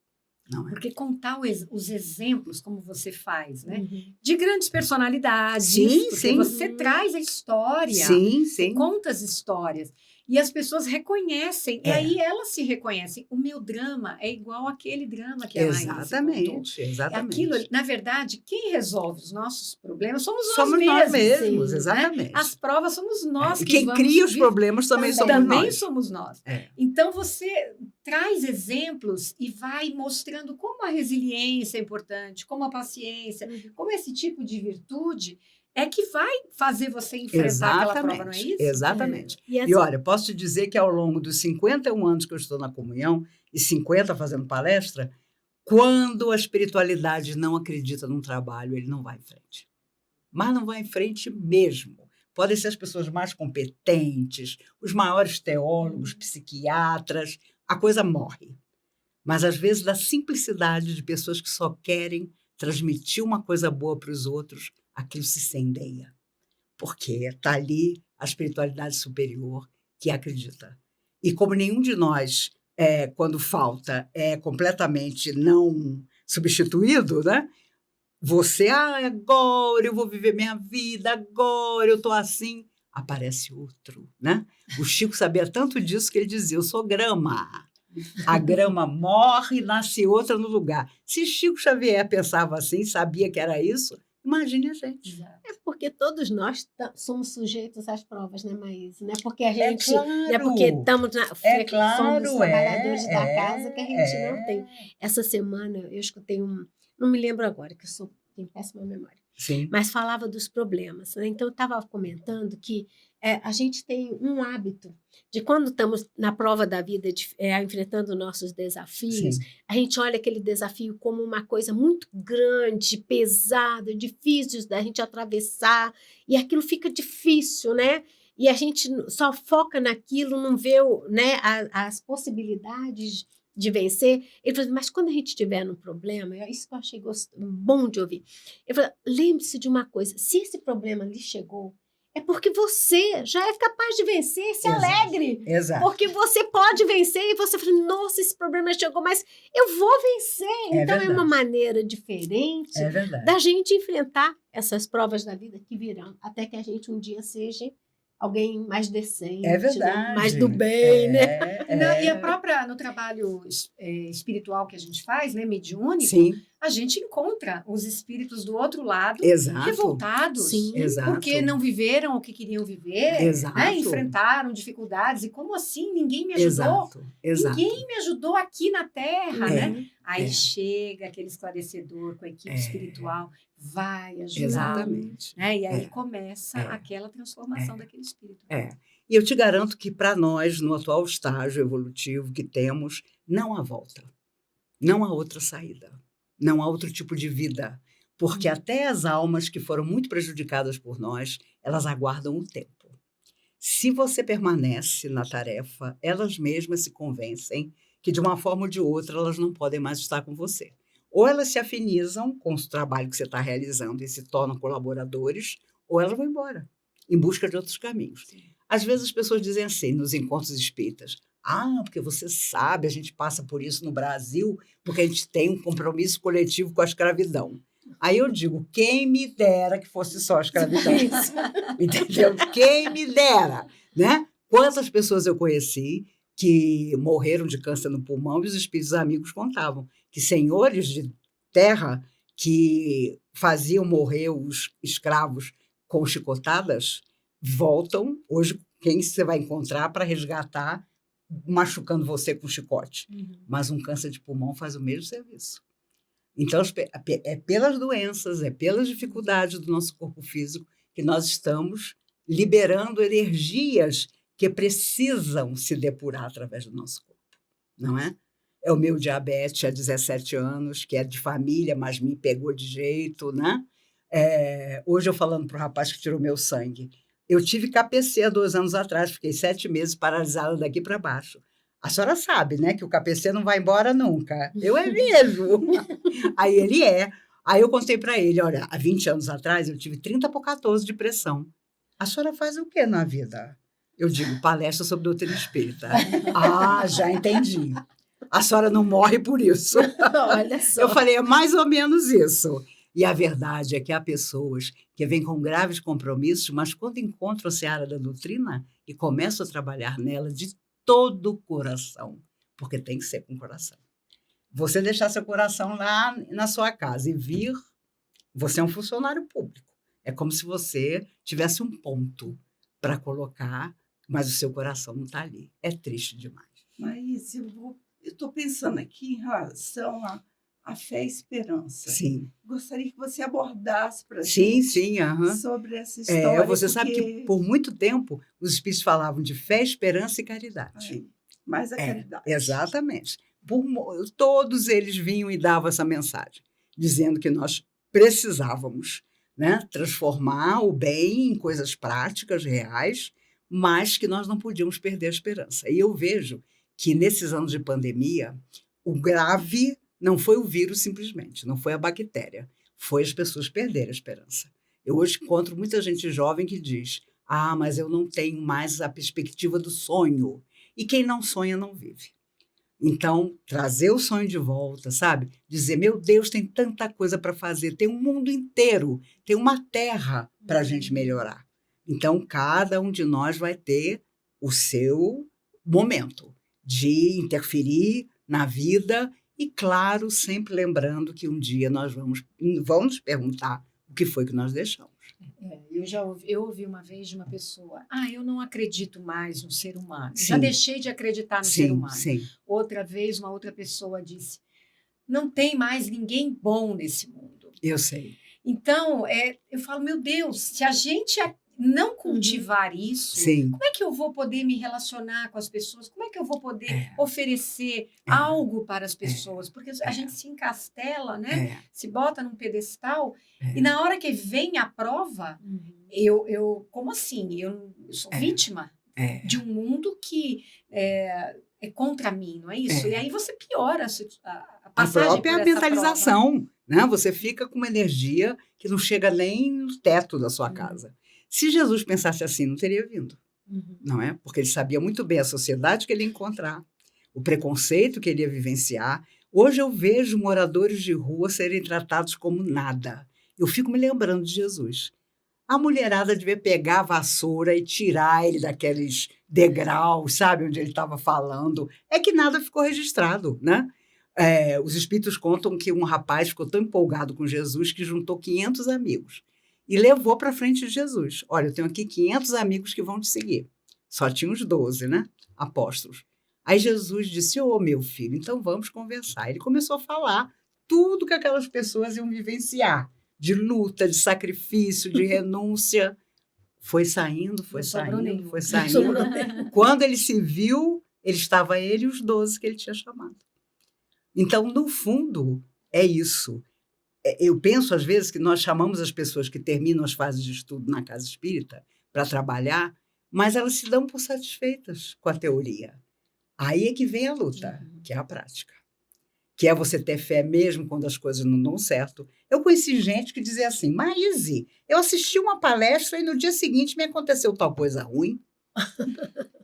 Speaker 3: Não é?
Speaker 2: Porque contar os exemplos, como você faz, né? De grandes personalidades.
Speaker 3: Sim, sim.
Speaker 2: Você traz a história.
Speaker 3: Sim,
Speaker 2: você
Speaker 3: sim.
Speaker 2: conta as histórias. E as pessoas reconhecem.
Speaker 3: É.
Speaker 2: E aí elas se reconhecem. O meu drama é igual àquele drama que a Maíse contou.
Speaker 3: Exatamente, exatamente.
Speaker 2: Aquilo, na verdade, quem resolve os nossos problemas somos
Speaker 3: nós
Speaker 2: mesmos.
Speaker 3: mesmos,
Speaker 2: Sim,
Speaker 3: exatamente.
Speaker 2: né? As provas somos nós
Speaker 3: E
Speaker 2: que
Speaker 3: quem
Speaker 2: vamos
Speaker 3: cria os
Speaker 2: vir.
Speaker 3: problemas também somos nós.
Speaker 2: Também somos nós.
Speaker 3: É.
Speaker 2: Então, você traz exemplos e vai mostrando como a resiliência é importante, como a paciência, como esse tipo de virtude é que vai fazer você enfrentar aquela prova, não é isso?
Speaker 3: Exatamente.
Speaker 4: E
Speaker 3: E olha, posso te dizer que ao longo dos 51 anos que eu estou na comunhão e 50 fazendo palestra, quando a espiritualidade não acredita num trabalho, ele não vai em frente. Mas não vai em frente mesmo. Podem ser as pessoas mais competentes, os maiores teólogos, psiquiatras, a coisa morre. Mas, às vezes, da simplicidade de pessoas que só querem transmitir uma coisa boa para os outros, aquilo se incendeia. Porque está ali a espiritualidade superior que acredita. E como nenhum de nós, quando falta, é completamente não substituído, né? Você, agora eu vou viver minha vida, agora eu estou assim. Aparece outro, né? O Chico sabia tanto disso que ele dizia, eu sou grama. A grama morre e nasce outra no lugar. Se Chico Xavier pensava assim, sabia que era isso, imagine a gente.
Speaker 4: É porque todos nós somos sujeitos às provas, né, Maísa? Não é porque a gente...
Speaker 3: claro,
Speaker 4: não é porque estamos somos trabalhadores da casa que a gente não tem. Essa semana eu escutei não me lembro agora, que tenho péssima memória.
Speaker 3: Sim.
Speaker 4: Mas falava dos problemas, né? Então, eu estava comentando que a gente tem um hábito de quando estamos na prova da vida, enfrentando nossos desafios,
Speaker 3: Sim.
Speaker 4: a gente olha aquele desafio como uma coisa muito grande, pesada, difícil da gente atravessar, e aquilo fica difícil, né? E a gente só foca naquilo, não vê, né, as possibilidades de vencer. Ele falou, mas quando a gente estiver num problema, isso que eu achei bom de ouvir. Ele falou, lembre-se de uma coisa, se esse problema lhe chegou, é porque você já é capaz de vencer, se alegre.
Speaker 3: Exato.
Speaker 4: Porque você pode vencer e você fala, nossa, esse problema chegou, mas eu vou vencer. Então
Speaker 3: verdade.
Speaker 4: é uma maneira diferente da gente enfrentar essas provas da vida que virão, até que a gente um dia seja alguém mais decente, né? Mais do bem, né?
Speaker 2: E a própria, no trabalho espiritual que a gente faz, né, mediúnico,
Speaker 3: Sim.
Speaker 2: a gente encontra os espíritos do outro lado
Speaker 3: Exato.
Speaker 2: revoltados,
Speaker 4: Sim.
Speaker 3: Exato.
Speaker 2: porque não viveram o que queriam viver,
Speaker 3: Exato.
Speaker 2: né, enfrentaram dificuldades, e como assim ninguém me ajudou?
Speaker 3: Exato.
Speaker 2: Ninguém me ajudou aqui na Terra, né? Aí
Speaker 3: É.
Speaker 2: chega aquele esclarecedor com a equipe espiritual, vai ajudar.
Speaker 3: Exatamente.
Speaker 2: Né? E aí começa aquela transformação daquele espírito.
Speaker 3: E eu te garanto que para nós, no atual estágio evolutivo que temos, não há volta. Não há outra saída. Não há outro tipo de vida. Porque até as almas que foram muito prejudicadas por nós, elas aguardam o tempo. Se você permanece na tarefa, elas mesmas se convencem que, de uma forma ou de outra, elas não podem mais estar com você. Ou elas se afinizam com o trabalho que você está realizando e se tornam colaboradores, ou elas vão embora, em busca de outros caminhos. Às vezes as pessoas dizem assim, nos encontros espíritas, porque você sabe, a gente passa por isso no Brasil, porque a gente tem um compromisso coletivo com a escravidão. Aí eu digo, quem me dera que fosse só a escravidão. Entendeu? Quem me dera, né? Quantas pessoas eu conheci que morreram de câncer no pulmão e os espíritos amigos contavam que senhores de terra que faziam morrer os escravos com chicotadas voltam, hoje quem você vai encontrar para resgatar machucando você com chicote. Mas um câncer de pulmão faz o mesmo serviço. Então, é pelas doenças, é pelas dificuldades do nosso corpo físico que nós estamos liberando energias que precisam se depurar através do nosso corpo, não é? É o meu diabetes há 17 anos, que é de família, mas me pegou de jeito, né? Hoje eu falando para o rapaz que tirou meu sangue, eu tive KPC há 2 anos atrás, fiquei 7 meses paralisada daqui para baixo. A senhora sabe, né, que o KPC não vai embora nunca. Eu mesmo. Aí ele Aí eu contei para ele, olha, há 20 anos atrás eu tive 30/14 de pressão. A senhora faz o quê na vida? Eu digo, palestra sobre doutrina espírita. Já entendi. A senhora não morre por isso.
Speaker 4: Olha só.
Speaker 3: Eu falei, é mais ou menos isso. E a verdade é que há pessoas que vêm com graves compromissos, mas quando encontram a seara da doutrina e começam a trabalhar nela de todo o coração, porque tem que ser com o coração. Você deixar seu coração lá na sua casa e vir, você é um funcionário público. É como se você tivesse um ponto para colocar, mas o seu coração não está ali. É triste demais.
Speaker 5: Mas eu estou pensando aqui em relação à fé e esperança.
Speaker 3: Sim.
Speaker 5: Gostaria que você abordasse para a
Speaker 3: gente
Speaker 5: sim, sobre essa história.
Speaker 3: Você sabe que, por muito tempo, os espíritos falavam de fé, esperança e caridade.
Speaker 5: Mais a caridade.
Speaker 3: Exatamente. Todos eles vinham e davam essa mensagem, dizendo que nós precisávamos, né, transformar o bem em coisas práticas, reais, mas que nós não podíamos perder a esperança. E eu vejo que, nesses anos de pandemia, o grave Não foi o vírus simplesmente, não foi a bactéria, foi as pessoas perderem a esperança. Eu hoje encontro muita gente jovem que diz: ah, mas eu não tenho mais a perspectiva do sonho. E quem não sonha não vive. Então, trazer o sonho de volta, sabe? Dizer, meu Deus, tem tanta coisa para fazer, tem um mundo inteiro, tem uma terra para a gente melhorar. Então, cada um de nós vai ter o seu momento de interferir na vida e, claro, sempre lembrando que um dia nós vamos nos perguntar o que foi que nós deixamos.
Speaker 2: Eu ouvi uma vez de uma pessoa: eu não acredito mais no ser humano.
Speaker 3: Sim.
Speaker 2: Já deixei de acreditar no ser humano.
Speaker 3: Sim.
Speaker 2: Outra vez, uma outra pessoa disse: não tem mais ninguém bom nesse mundo.
Speaker 3: Eu sei.
Speaker 2: Então, eu falo, meu Deus, se a gente não cultivar isso,
Speaker 3: Sim.
Speaker 2: como é que eu vou poder me relacionar com as pessoas? Como é que eu vou poder oferecer algo para as pessoas? Porque a gente se encastela, né? Se bota num pedestal e na hora que vem a prova, como assim? Eu sou vítima de um mundo que é contra mim, não é isso? E aí você piora a passagem
Speaker 3: própria
Speaker 2: por essa
Speaker 3: mentalização,
Speaker 2: prova.
Speaker 3: né? Você fica com uma energia que não chega nem no teto da sua casa. Se Jesus pensasse assim, não teria vindo, não é? Porque ele sabia muito bem a sociedade que ele ia encontrar, o preconceito que ele ia vivenciar. Hoje eu vejo moradores de rua serem tratados como nada. Eu fico me lembrando de Jesus. A mulherada devia pegar a vassoura e tirar ele daqueles degraus, sabe, onde ele estava falando. É que nada ficou registrado, né? Os espíritos contam que um rapaz ficou tão empolgado com Jesus que juntou 500 amigos e levou para frente de Jesus. Olha, eu tenho aqui 500 amigos que vão te seguir. Só tinha uns 12, né? Apóstolos. Aí Jesus disse, meu filho, então vamos conversar. Ele começou a falar tudo que aquelas pessoas iam vivenciar, de luta, de sacrifício, de renúncia. Foi saindo. Quando ele se viu, estava ele e os 12 que ele tinha chamado. Então, no fundo, é isso. Eu penso, às vezes, que nós chamamos as pessoas que terminam as fases de estudo na casa espírita para trabalhar, mas elas se dão por satisfeitas com a teoria. Aí é que vem a luta, que é a prática. Que é você ter fé mesmo quando as coisas não dão certo. Eu conheci gente que dizia assim, Maíse, eu assisti uma palestra e no dia seguinte me aconteceu tal coisa ruim.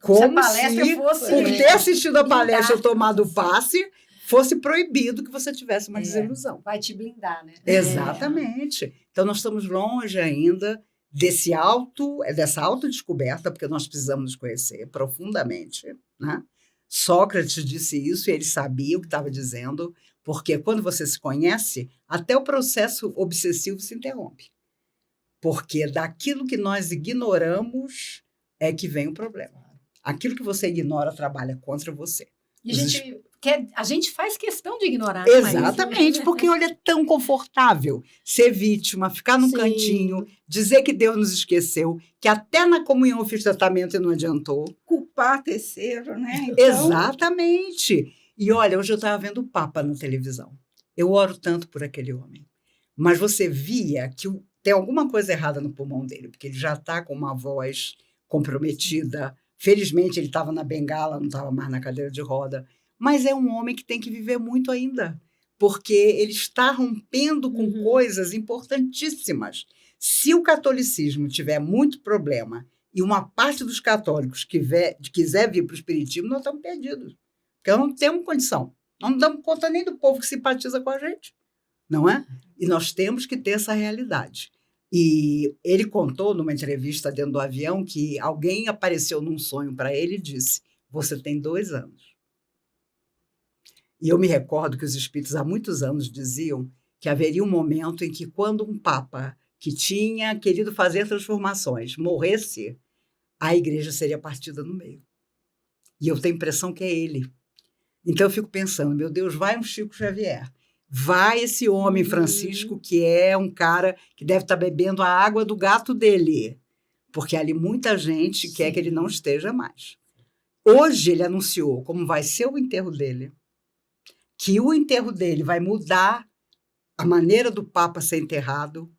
Speaker 3: Como se, por ter assistido a palestra ou tomado o passe, fosse proibido que você tivesse uma desilusão.
Speaker 2: Vai te blindar, né?
Speaker 3: Exatamente. Então, nós estamos longe ainda dessa autodescoberta, porque nós precisamos nos conhecer profundamente, né? Sócrates disse isso e ele sabia o que estava dizendo, porque quando você se conhece, até o processo obsessivo se interrompe. Porque daquilo que nós ignoramos é que vem o problema. Aquilo que você ignora trabalha contra você.
Speaker 2: E a gente faz questão de ignorar.
Speaker 3: Exatamente, porque olha, é tão confortável ser vítima, ficar num cantinho, dizer que Deus nos esqueceu, que até na comunhão eu fiz tratamento e não adiantou.
Speaker 5: Culpar terceiro, né?
Speaker 3: Então... Exatamente. E olha, hoje eu estava vendo o Papa na televisão. Eu oro tanto por aquele homem. Mas você via que tem alguma coisa errada no pulmão dele, porque ele já está com uma voz comprometida. Felizmente, ele estava na bengala, não estava mais na cadeira de roda. Mas é um homem que tem que viver muito ainda, porque ele está rompendo com coisas importantíssimas. Se o catolicismo tiver muito problema e uma parte dos católicos quiser vir para o espiritismo, nós estamos perdidos. Porque nós não temos condição. Nós não damos conta nem do povo que simpatiza com a gente, não é? E nós temos que ter essa realidade. E ele contou numa entrevista dentro do avião que alguém apareceu num sonho para ele e disse, você tem 2 anos. E eu me recordo que os espíritos há muitos anos diziam que haveria um momento em que quando um papa que tinha querido fazer transformações morresse, a igreja seria partida no meio. E eu tenho a impressão que é ele. Então eu fico pensando, meu Deus, vai um Chico Xavier, vai esse homem Francisco, que é um cara que deve estar bebendo a água do gato dele, porque ali muita gente quer que ele não esteja mais. Hoje ele anunciou como vai ser o enterro dele, que o enterro dele vai mudar a maneira do Papa ser enterrado.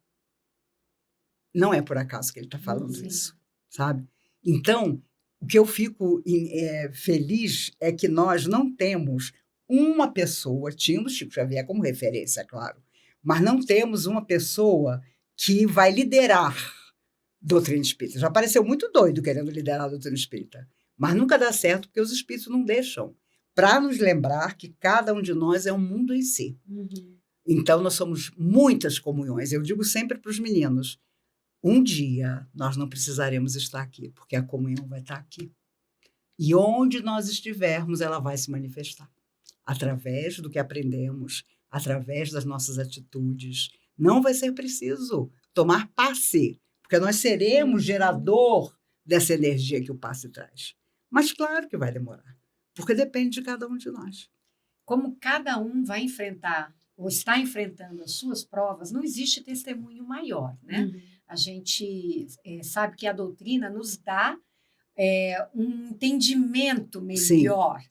Speaker 3: Não é por acaso que ele está falando isso, sabe? Então, o que eu fico feliz é que nós não temos uma pessoa, tendo o Chico Xavier como referência, claro, mas não temos uma pessoa que vai liderar doutrina espírita. Já pareceu muito doido querendo liderar a doutrina espírita, mas nunca dá certo porque os espíritos não deixam, para nos lembrar que cada um de nós é um mundo em si. Então, nós somos muitas comunhões. Eu digo sempre para os meninos, um dia nós não precisaremos estar aqui, porque a comunhão vai estar aqui. E onde nós estivermos, ela vai se manifestar. Através do que aprendemos, através das nossas atitudes. Não vai ser preciso tomar passe, porque nós seremos gerador dessa energia que o passe traz. Mas claro que vai demorar, porque depende de cada um de nós.
Speaker 2: Como cada um vai enfrentar ou está enfrentando as suas provas, não existe testemunho maior, né? A gente sabe que a doutrina nos dá um entendimento melhor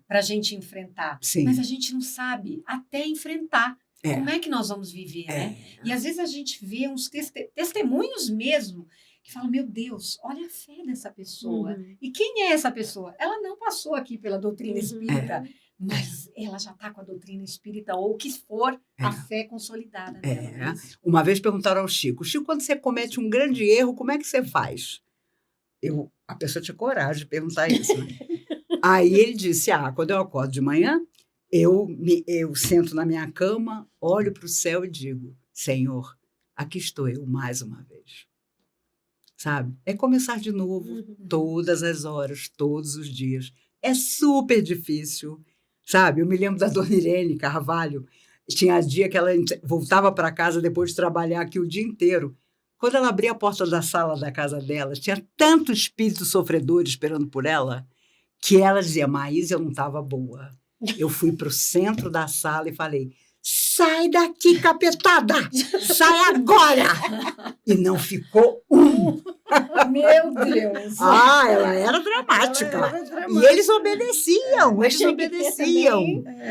Speaker 2: para a gente enfrentar.
Speaker 3: Sim.
Speaker 2: Mas a gente não sabe até enfrentar. Como é que nós vamos viver, né? E às vezes a gente vê uns testemunhos mesmo que falam, meu Deus, olha a fé dessa pessoa. E quem é essa pessoa? Ela não passou aqui pela doutrina espírita, mas ela já está com a doutrina espírita ou o que for a fé consolidada nela.
Speaker 3: Uma vez perguntaram ao Chico, quando você comete um grande erro, como é que você faz? A pessoa tinha coragem de perguntar isso. Né? Aí ele disse, quando eu acordo de manhã, eu sento na minha cama, olho para o céu e digo, Senhor, aqui estou eu mais uma vez. Sabe? É começar de novo, todas as horas, todos os dias. É super difícil, sabe? Eu me lembro da dona Irene Carvalho, tinha dia que ela voltava para casa depois de trabalhar aqui o dia inteiro. Quando ela abria a porta da sala da casa dela, tinha tanto espírito sofredor esperando por ela, que ela dizia, Maísa, eu não estava boa. Eu fui para o centro da sala e falei, sai daqui, capetada! Sai agora! E não ficou um.
Speaker 2: Meu Deus!
Speaker 3: Ela era dramática. E eles obedeciam,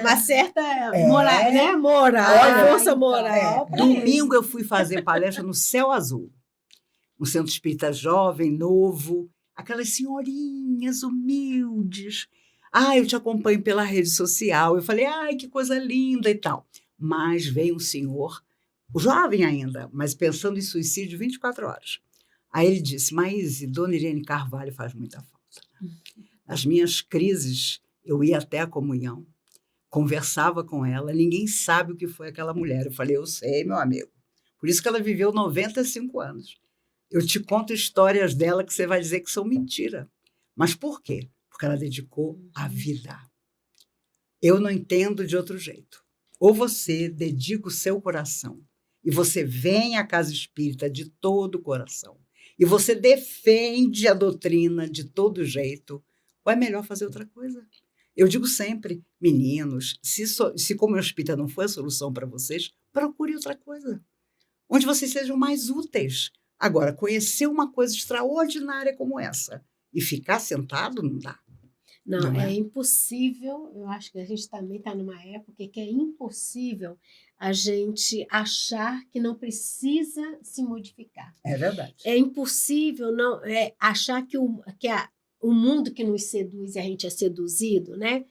Speaker 4: Uma certa moral, né? Força moral.
Speaker 3: Domingo eu fui fazer palestra no Céu Azul, no Centro Espírita Jovem, novo, aquelas senhorinhas humildes. Eu te acompanho pela rede social. Eu falei, que coisa linda e tal. Mas veio um senhor, jovem ainda, mas pensando em suicídio 24 horas. Aí ele disse, Maíse, dona Irene Carvalho faz muita falta. Nas minhas crises, eu ia até a comunhão, conversava com ela, ninguém sabe o que foi aquela mulher. Eu falei, eu sei, meu amigo. Por isso que ela viveu 95 anos. Eu te conto histórias dela que você vai dizer que são mentira. Mas por quê? Porque ela dedicou a vida. Eu não entendo de outro jeito. Ou você dedica o seu coração e você vem à casa espírita de todo o coração e você defende a doutrina de todo jeito, ou é melhor fazer outra coisa? Eu digo sempre, meninos, se como espírita não foi a solução para vocês, procure outra coisa, onde vocês sejam mais úteis. Agora, conhecer uma coisa extraordinária como essa e ficar sentado não dá.
Speaker 4: Não, é impossível. Eu acho que a gente também está numa época que é impossível a gente achar que não precisa se modificar.
Speaker 3: É verdade.
Speaker 4: É impossível achar que o mundo que nos seduz e a gente é seduzido, né?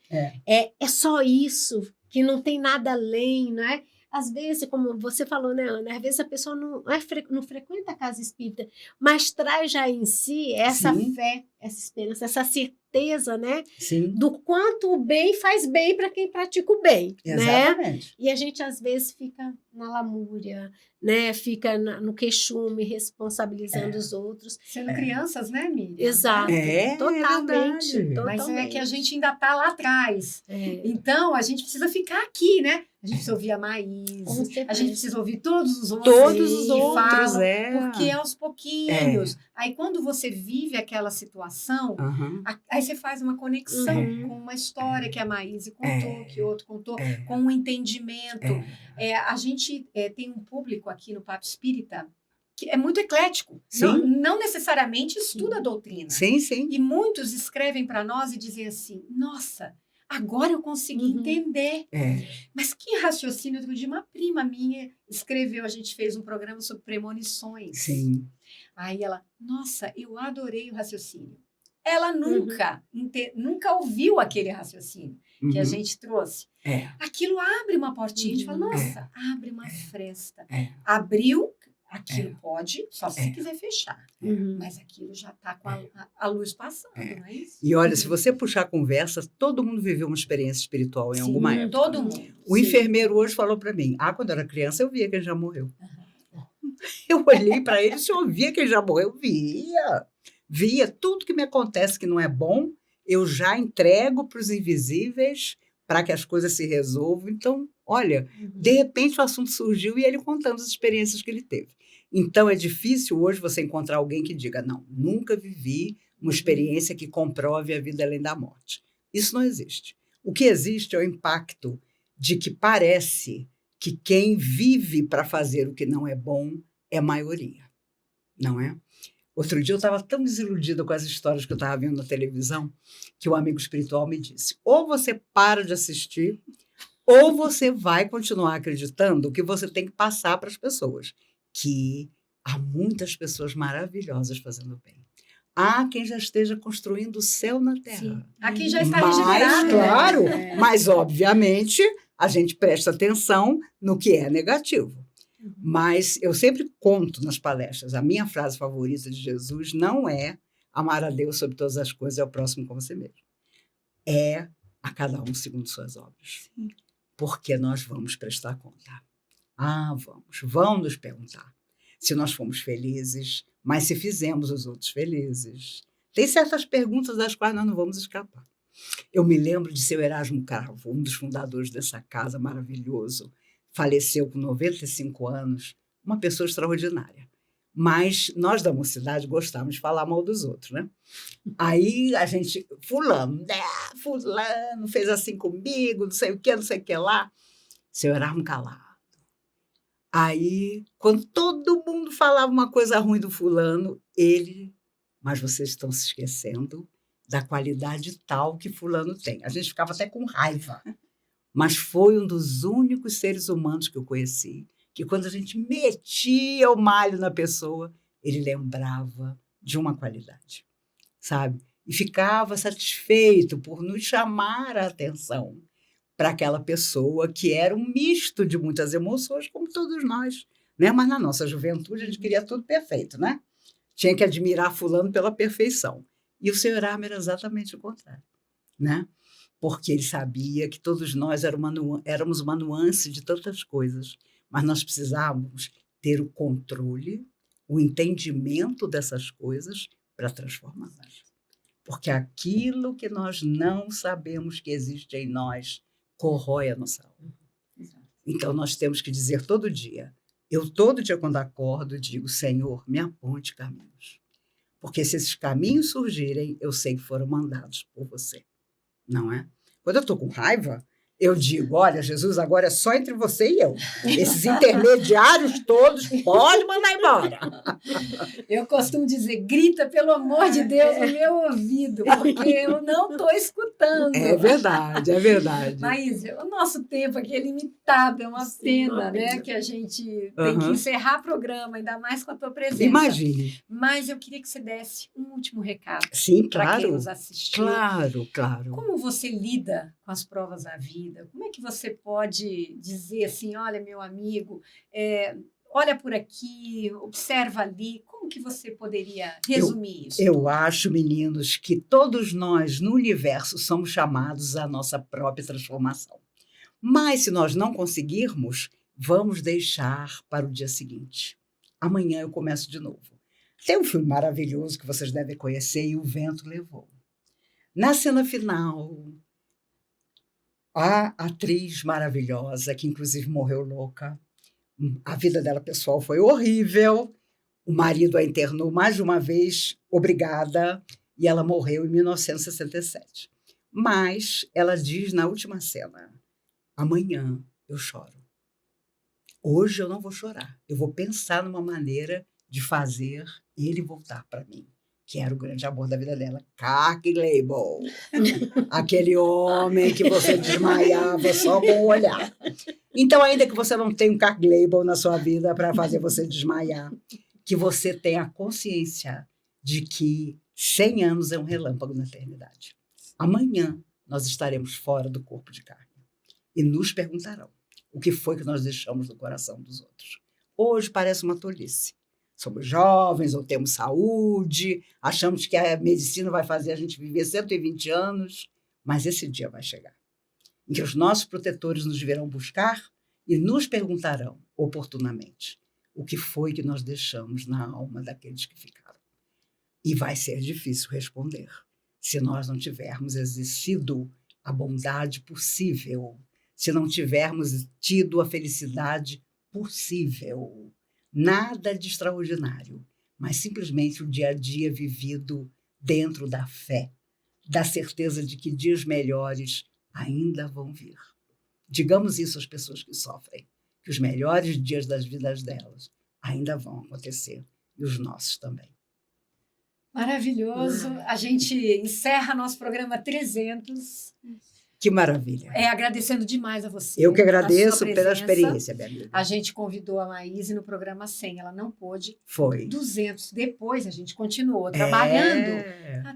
Speaker 4: É só isso, que não tem nada além, né? Às vezes, como você falou, né, Ana? Às vezes a pessoa não frequenta a casa espírita, mas traz já em si essa fé, essa esperança, essa certeza, né? Do quanto o bem faz bem para quem pratica o bem.
Speaker 3: Exatamente.
Speaker 4: Né? E a gente, às vezes, fica na lamúria, né? Fica no queixume, responsabilizando os outros.
Speaker 2: Sendo crianças, né, Miriam?
Speaker 4: Exato. Totalmente.
Speaker 2: Mas é que a gente ainda está lá atrás. Então, a gente precisa ficar aqui, né? A gente precisa ouvir a Maíse, a gente precisa ouvir todos os outros. Porque é aos pouquinhos. Aí, quando você vive aquela situação, aí você faz uma conexão com uma história que a Maíse contou, que outro contou, com um entendimento. A gente tem um público aqui no Papo Espírita que é muito eclético. Não necessariamente estuda a doutrina. E muitos escrevem para nós e dizem assim, nossa, agora eu consegui entender. Mas que raciocínio. Outro dia, uma prima minha escreveu, a gente fez um programa sobre premonições. Aí ela, nossa, eu adorei o raciocínio. Ela nunca ouviu aquele raciocínio. que a gente trouxe.
Speaker 3: É.
Speaker 2: Aquilo abre uma portinha, a gente fala, nossa, abre uma fresta. Abriu, aquilo pode, só se quiser fechar. Mas aquilo já está com a luz passando, não é isso?
Speaker 3: E olha, se você puxar a conversa, todo mundo viveu uma experiência espiritual em alguma época.
Speaker 2: Todo mundo.
Speaker 3: O enfermeiro hoje falou para mim, quando eu era criança eu via que ele já morreu. Eu olhei para ele, se eu via que ele já morreu, via. Tudo que me acontece que não é bom, eu já entrego para os invisíveis para que as coisas se resolvam. Então, olha, de repente o assunto surgiu e ele contando as experiências que ele teve. Então, é difícil hoje você encontrar alguém que diga, não, nunca vivi uma experiência que comprove a vida além da morte. Isso não existe. O que existe é o impacto de que parece que quem vive para fazer o que não é bom é a maioria, não é? Outro dia eu estava tão desiludida com as histórias que eu estava vendo na televisão que o amigo espiritual me disse, ou você para de assistir, ou você vai continuar acreditando que você tem que passar para as pessoas, que há muitas pessoas maravilhosas fazendo bem. Há quem já esteja construindo o céu na terra.
Speaker 2: Sim. Há quem já está regenerado.
Speaker 3: Claro, mas obviamente a gente presta atenção no que é negativo. Mas eu sempre conto nas palestras, a minha frase favorita de Jesus não é amar a Deus sobre todas as coisas e ao próximo como você mesmo. É a cada um segundo suas obras.
Speaker 5: Sim.
Speaker 3: Porque nós vamos prestar conta. Vão nos perguntar se nós fomos felizes, mas se fizemos os outros felizes. Tem certas perguntas das quais nós não vamos escapar. Eu me lembro de seu Erasmo Carvo, um dos fundadores dessa casa maravilhoso, faleceu com 95 anos, uma pessoa extraordinária. Mas nós da mocidade gostávamos de falar mal dos outros, né? Aí a gente, fulano fez assim comigo, não sei o que lá. Seu Erasmo calado. Aí, quando todo mundo falava uma coisa ruim do fulano, mas vocês estão se esquecendo da qualidade tal que fulano tem. A gente ficava até com raiva. Mas foi um dos únicos seres humanos que eu conheci, que quando a gente metia o malho na pessoa, ele lembrava de uma qualidade, sabe? E ficava satisfeito por nos chamar a atenção para aquela pessoa que era um misto de muitas emoções, como todos nós, né? Mas na nossa juventude a gente queria tudo perfeito, né? Tinha que admirar fulano pela perfeição. E o Sr. Erasmo era exatamente o contrário, né? Porque ele sabia que todos nós éramos uma nuance de tantas coisas, mas nós precisávamos ter o controle, o entendimento dessas coisas para transformá-las. Porque aquilo que nós não sabemos que existe em nós corrói a nossa alma. Então, nós temos que dizer todo dia, eu todo dia quando acordo digo, Senhor, me aponte caminhos. Porque se esses caminhos surgirem, eu sei que foram mandados por você. Não é? Quando eu estou com raiva, eu digo, olha, Jesus, agora é só entre você e eu. Esses intermediários todos, pode mandar embora.
Speaker 2: Eu costumo dizer, grita, pelo amor de Deus, no meu ouvido, porque eu não estou escutando.
Speaker 3: É verdade, é verdade.
Speaker 2: Maísa, o nosso tempo aqui é limitado, é uma pena, né, que a gente tem que encerrar o programa, ainda mais com a tua presença.
Speaker 3: Imagine.
Speaker 2: Mas eu queria que você desse um último recado.
Speaker 3: Sim,
Speaker 2: para
Speaker 3: claro.
Speaker 2: quem nos assistiu.
Speaker 3: Claro, claro.
Speaker 2: Como você lida com as provas da vida? Como é que você pode dizer assim, olha, meu amigo, olha por aqui, observa ali, como que você poderia resumir isso?
Speaker 3: Eu acho, meninos, que todos nós no universo somos chamados à nossa própria transformação. Mas se nós não conseguirmos, vamos deixar para o dia seguinte. Amanhã eu começo de novo. Tem um filme maravilhoso que vocês devem conhecer, E o Vento Levou. Na cena final, a atriz maravilhosa, que inclusive morreu louca, a vida dela pessoal foi horrível, o marido a internou mais de uma vez, obrigada, e ela morreu em 1967. Mas ela diz na última cena, amanhã eu choro. Hoje eu não vou chorar, eu vou pensar numa maneira de fazer ele voltar para mim. Que era o grande amor da vida dela, Clark Gable. Aquele homem que você desmaiava só com o olhar. Então, ainda que você não tenha um Clark Gable na sua vida para fazer você desmaiar, que você tenha a consciência de que 100 anos é um relâmpago na eternidade. Amanhã nós estaremos fora do corpo de carne. E nos perguntarão o que foi que nós deixamos no coração dos outros. Hoje parece uma tolice. Somos jovens ou temos saúde, achamos que a medicina vai fazer a gente viver 120 anos, mas esse dia vai chegar, em que os nossos protetores nos virão buscar e nos perguntarão oportunamente o que foi que nós deixamos na alma daqueles que ficaram. E vai ser difícil responder, se nós não tivermos exercido a bondade possível, se não tivermos tido a felicidade possível. Nada de extraordinário, mas simplesmente o dia a dia vivido dentro da fé, da certeza de que dias melhores ainda vão vir. Digamos isso às pessoas que sofrem, que os melhores dias das vidas delas ainda vão acontecer, e os nossos também.
Speaker 2: Maravilhoso. A gente encerra nosso programa 300.
Speaker 3: Que maravilha.
Speaker 2: Agradecendo demais a você.
Speaker 3: Eu que agradeço
Speaker 2: pela
Speaker 3: pela experiência, minha amiga.
Speaker 2: A gente convidou a Maíse no programa 100, ela não pôde.
Speaker 3: Foi.
Speaker 2: 200. Depois a gente continuou trabalhando.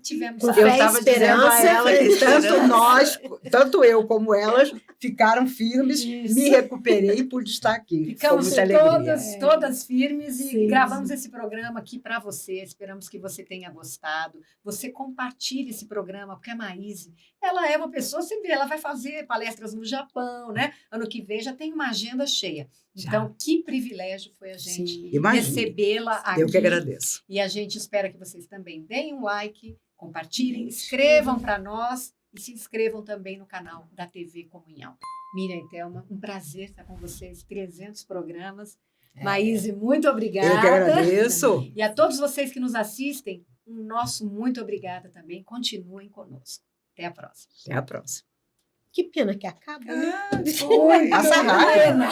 Speaker 2: Tivemos
Speaker 4: Com
Speaker 3: Eu
Speaker 4: fé e
Speaker 3: estava dizendo a ela que tanto eu como elas ficaram firmes,
Speaker 2: Isso.
Speaker 3: me recuperei e pude estar aqui.
Speaker 2: Ficamos
Speaker 3: com muita alegria.
Speaker 2: todas firmes e
Speaker 4: Sim.
Speaker 2: gravamos esse programa aqui para você. Esperamos que você tenha gostado. Você compartilhe esse programa, porque a Maíse, ela é uma pessoa, você vê, ela vai fazer palestras no Japão, né? Ano que vem já tem uma agenda cheia. Então, que privilégio foi a gente
Speaker 4: Sim.
Speaker 3: Imagine.
Speaker 2: recebê-la aqui.
Speaker 3: Eu que agradeço.
Speaker 2: E a gente espera que vocês também deem um like, compartilhem, escrevam para nós e se inscrevam também no canal da TV Comunhão. Miriam e Thelma, um prazer estar com vocês, 300 programas. Maíse, muito obrigada.
Speaker 3: Eu que agradeço.
Speaker 2: E a todos vocês que nos assistem, um nosso muito obrigada também. Continuem conosco. Até a próxima.
Speaker 3: Até a próxima.
Speaker 4: Que pena que acaba, né?
Speaker 5: Foi.
Speaker 3: Passa rápido.
Speaker 2: Pena.